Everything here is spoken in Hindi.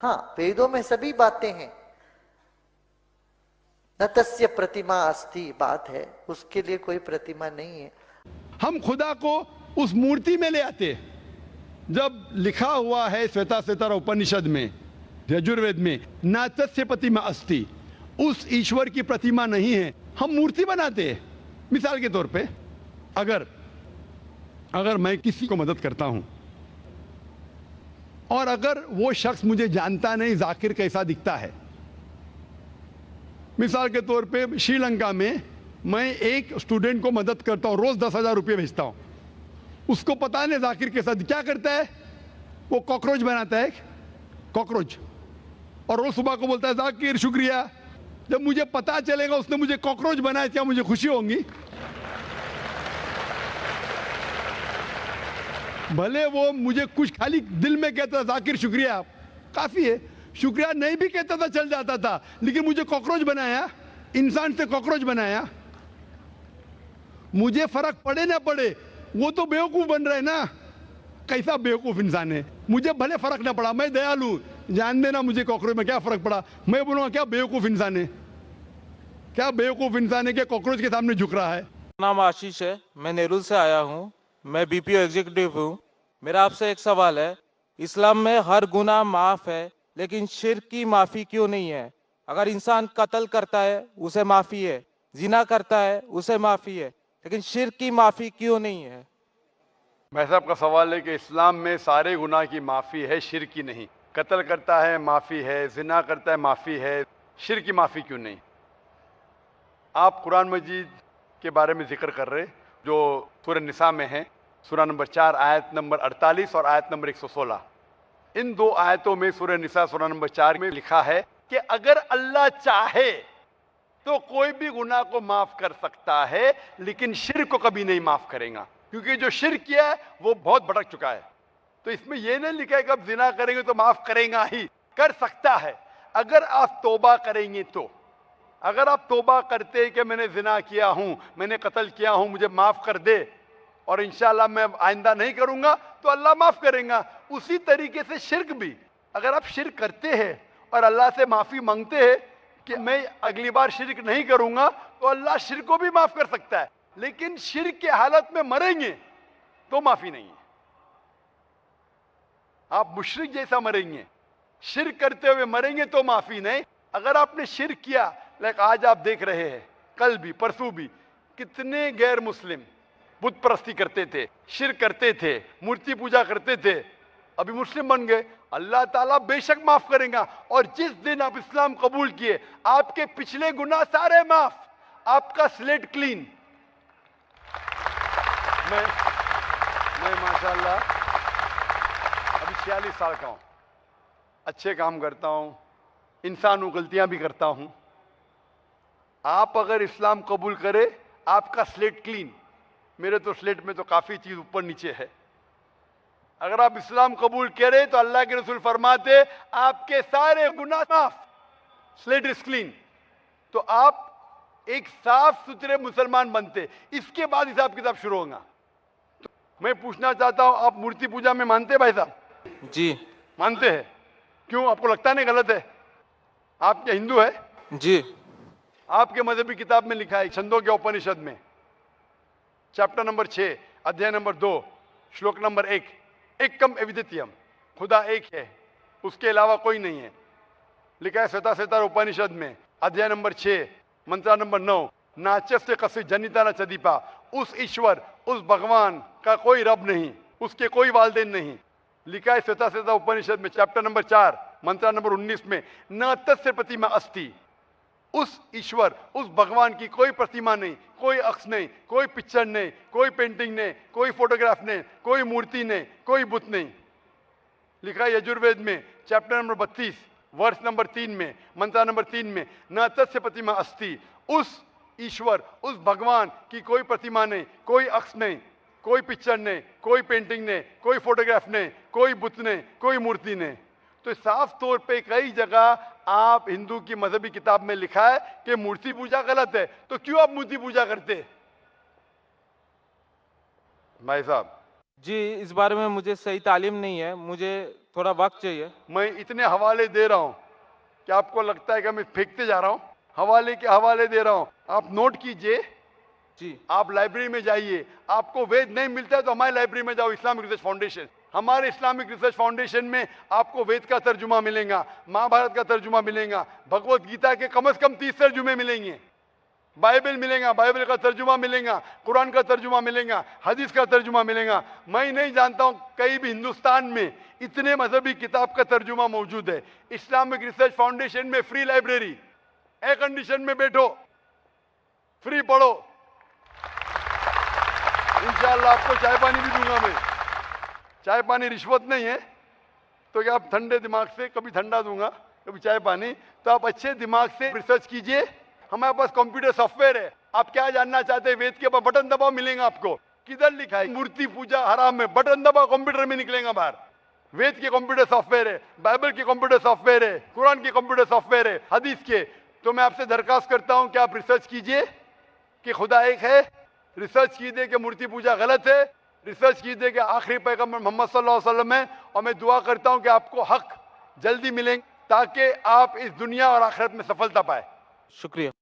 हाँ, वेदों में सभी बातें हैं। न तस्य प्रतिमा अस्ति, बात है, उसके लिए कोई प्रतिमा नहीं है। हम खुदा को उस मूर्ति में ले आते हैं। जब लिखा हुआ है श्वेताश्वेतर उपनिषद में, यजुर्वेद में, न तस्य प्रतिमा अस्ति, उस ईश्वर की प्रतिमा नहीं है, हम मूर्ति बनाते हैं। मिसाल के तौर पे अगर मैं किसी को मदद करता हूं और अगर वो शख्स मुझे जानता नहीं जाकिर कैसा दिखता है, मिसाल के तौर पे श्रीलंका में मैं एक स्टूडेंट को मदद करता हूं, रोज 10,000 रुपये भेजता हूं, उसको पता नहीं जाकिर कैसा, क्या करता है वो कॉकरोच बनाता है, कॉकरोच, और रोज सुबह को बोलता है जाकिर शुक्रिया। जब मुझे पता चलेगा उसने मुझे कॉकरोच बनाया, क्या मुझे खुशी होगी? भले वो मुझे कुछ खाली दिल में कहता था जाकिर शुक्रिया, काफी है, शुक्रिया नहीं भी कहता था चल जाता था, लेकिन मुझे कॉकरोच बनाया, इंसान से कॉकरोच बनाया। मुझे फर्क पड़े ना पड़े, वो तो बेवकूफ बन रहा है ना, कैसा बेवकूफ इंसान है। मुझे भले फर्क ना पड़ा, मैं दयालु, जान देना मुझे कॉकरोच में क्या फर्क पड़ा, मैं बोलूंगा क्या बेवकूफ इंसान है, क्या बेवकूफ इंसान है कि कॉकरोच के सामने झुक रहा है। नाम आशीष है, मैं नेरुल से आया हूँ, मैं बीपीओ एग्जीक्यूटिव हूँ। मेरा आपसे एक सवाल है, इस्लाम में हर गुनाह माफ है, लेकिन शिर्क की माफी क्यों नहीं है? अगर इंसान कत्ल करता है उसे माफी है, जिना करता है उसे माफी है, लेकिन शिर्क की माफी क्यों नहीं है? भाई साहब का सवाल है कि इस्लाम में सारे गुनाह की माफ़ी है, शिर्क की नहीं। कत्ल करता है माफ़ी है, जिना करता है माफ़ी है, शिर्क की माफ़ी क्यों नहीं? आप कुरान मजीद के बारे में जिक्र कर रहे जो सूरह निसा में है, सूरह नंबर 4 आयत नंबर 48 और आयत नंबर 116। इन दो आयतों में सूरह निसा सूरह नंबर 4 में लिखा है कि अगर अल्लाह चाहे तो कोई भी गुनाह को माफ कर सकता है, लेकिन शिर्क को कभी नहीं माफ करेगा, क्योंकि जो शिर्क किया है वो बहुत भटक चुका है। तो इसमें यह नहीं लिखा है कि अब जिना करेंगे तो माफ करेगा ही, कर सकता है अगर आप तौबा करेंगे तो। अगर आप तौबा करते कि मैंने जिना किया हूं, मैंने कत्ल किया हूं, मुझे माफ कर दे और इंशाअल्लाह मैं आइंदा नहीं करूंगा, तो अल्लाह माफ करेगा। उसी तरीके से शिर्क भी, अगर आप शिर्क करते हैं और अल्लाह से माफी मांगते हैं कि मैं अगली बार शिर्क नहीं करूंगा, तो अल्लाह शिर्क को भी माफ कर सकता है। लेकिन शिर्क की हालत में मरेंगे तो माफी नहीं है, आप मुशरिक जैसा मरेंगे। शिर्क करते हुए मरेंगे तो माफी नहीं। अगर आपने शिर्क किया, लाइक आज आप देख रहे हैं, कल भी परसों भी कितने गैर मुस्लिम बुत परस्ती करते थे, शिर्क करते थे, मूर्ति पूजा करते थे, अभी मुस्लिम बन गए, अल्लाह ताला बेशक माफ करेगा। और जिस दिन आप इस्लाम कबूल किए, आपके पिछले गुनाह सारे माफ, आपका स्लेट क्लीन। मैं माशाल्लाह अभी 46 साल का हूं, अच्छे काम करता हूं, इंसान हूं, गलतियां भी करता हूं। आप अगर इस्लाम कबूल करें, आपका स्लेट क्लीन। मेरे तो स्लेट में तो काफी चीज ऊपर नीचे है। अगर आप इस्लाम कबूल करें तो अल्लाह के रसूल फरमाते आपके सारे गुनाह माफ, स्लेट इज क्लीन। तो आप एक साफ सुथरे मुसलमान बनते, इसके बाद हिसाब किताब शुरू होगा। तो मैं पूछना चाहता हूं, आप मूर्ति पूजा में मानते भाई साहब? जी मानते हैं। क्यों, आपको लगता नहीं गलत है? आप क्या हिंदू है? जी। आपके मजहबी किताब में लिखा है, छंदों के उपनिषद में चैप्टर नंबर 6 अध्याय नंबर 2 श्लोक नंबर 1, एकम अद्वितीयम, खुदा एक है, उसके अलावा कोई नहीं है। लिखा है श्वेताश्वेतर उपनिषद में अध्याय नंबर 6 मंत्र नंबर 9, नाचस्य कस्य जनिता न चदीपा, उस ईश्वर, उस भगवान का कोई रब नहीं, उसके कोई वालदेन नहीं। लिखा है श्वेताश्वेतर उपनिषद में चैप्टर नंबर 4 मंत्र नंबर 19 में, न तस्य प्रतिमा अस्ति, उस ईश्वर, उस भगवान की कोई प्रतिमा नहीं, कोई अक्ष नहीं, कोई पिक्चर नहीं, कोई पेंटिंग नहीं, कोई फोटोग्राफ नहीं, कोई मूर्ति नहीं, कोई बुत नहीं। लिखा है यजुर्वेद में चैप्टर नंबर 32 वर्ष नंबर 3 में मंत्र नंबर 3 में, न तस्य प्रतिमा अस्ति, उस ईश्वर, उस भगवान की कोई प्रतिमा नहीं, कोई अक्ष नहीं, कोई पिक्चर नहीं, कोई पेंटिंग नहीं, कोई फोटोग्राफ नहीं, कोई बुत नहीं, कोई मूर्ति नहीं। तो साफ तौर पे कई जगह आप हिंदू की मजहबी किताब में लिखा है कि मूर्ति पूजा गलत है, तो क्यों आप मूर्ति पूजा करते? भाई साहब, जी, इस बारे में मुझे सही तालीम नहीं है, मुझे थोड़ा वक्त चाहिए। मैं इतने हवाले दे रहा हूं कि आपको लगता है कि मैं फेंकते जा रहा हूं। हवाले के हवाले दे रहा हूं, आप नोट कीजिए। जी आप लाइब्रेरी में जाइए, आपको वेद नहीं मिलता है तो हमारी लाइब्रेरी में जाओ, इस्लामिक रिसर्च फाउंडेशन। हमारे इस्लामिक रिसर्च फाउंडेशन में आपको वेद का तर्जुमा मिलेगा, महाभारत का तर्जुमा मिलेगा, भगवत गीता के कम से कम 30 तर्जुमे मिलेंगे, बाइबल मिलेगा, बाइबल का तर्जुमा मिलेगा, कुरान का तर्जुमा मिलेगा, हदीस का तर्जुमा मिलेगा। मैं नहीं जानता हूं कहीं भी हिंदुस्तान में इतने मजहबी किताब का तर्जुमा मौजूद है। इस्लामिक रिसर्च फाउंडेशन में फ्री लाइब्रेरी, एयर कंडीशन में बैठो, फ्री पढ़ो। इंशाअल्लाह आपको चाय पानी भी दूंगा मैं। चाय पानी रिश्वत नहीं है, तो क्या आप ठंडे दिमाग से, कभी ठंडा दूंगा कभी चाय पानी, तो आप अच्छे दिमाग से रिसर्च कीजिए। हमारे पास कंप्यूटर सॉफ्टवेयर है, आप क्या जानना चाहते हैं वेद के ऊपर बटन दबाओ, मिलेगा आपको। किधर लिखा है मूर्ति पूजा हराम है, बटन दबाओ कंप्यूटर में निकलेगा बाहर। वेद के कंप्यूटर सॉफ्टवेयर है, बाइबल के कंप्यूटर सॉफ्टवेयर है, कुरान के कंप्यूटर सॉफ्टवेयर है, हदीस के। तो मैं आपसे दरखास्त करता हूं कि आप रिसर्च कीजिए कि खुदा एक है, रिसर्च कीजिए कि मूर्ति पूजा गलत है, रिसर्च कीजिए कि आखिरी पैगंबर मोहम्मद सल्लल्लाहु अलैहि वसल्लम है। और मैं दुआ करता हूं कि आपको हक जल्दी मिलेंगे ताकि आप इस दुनिया और आखिरत में सफलता पाए। शुक्रिया।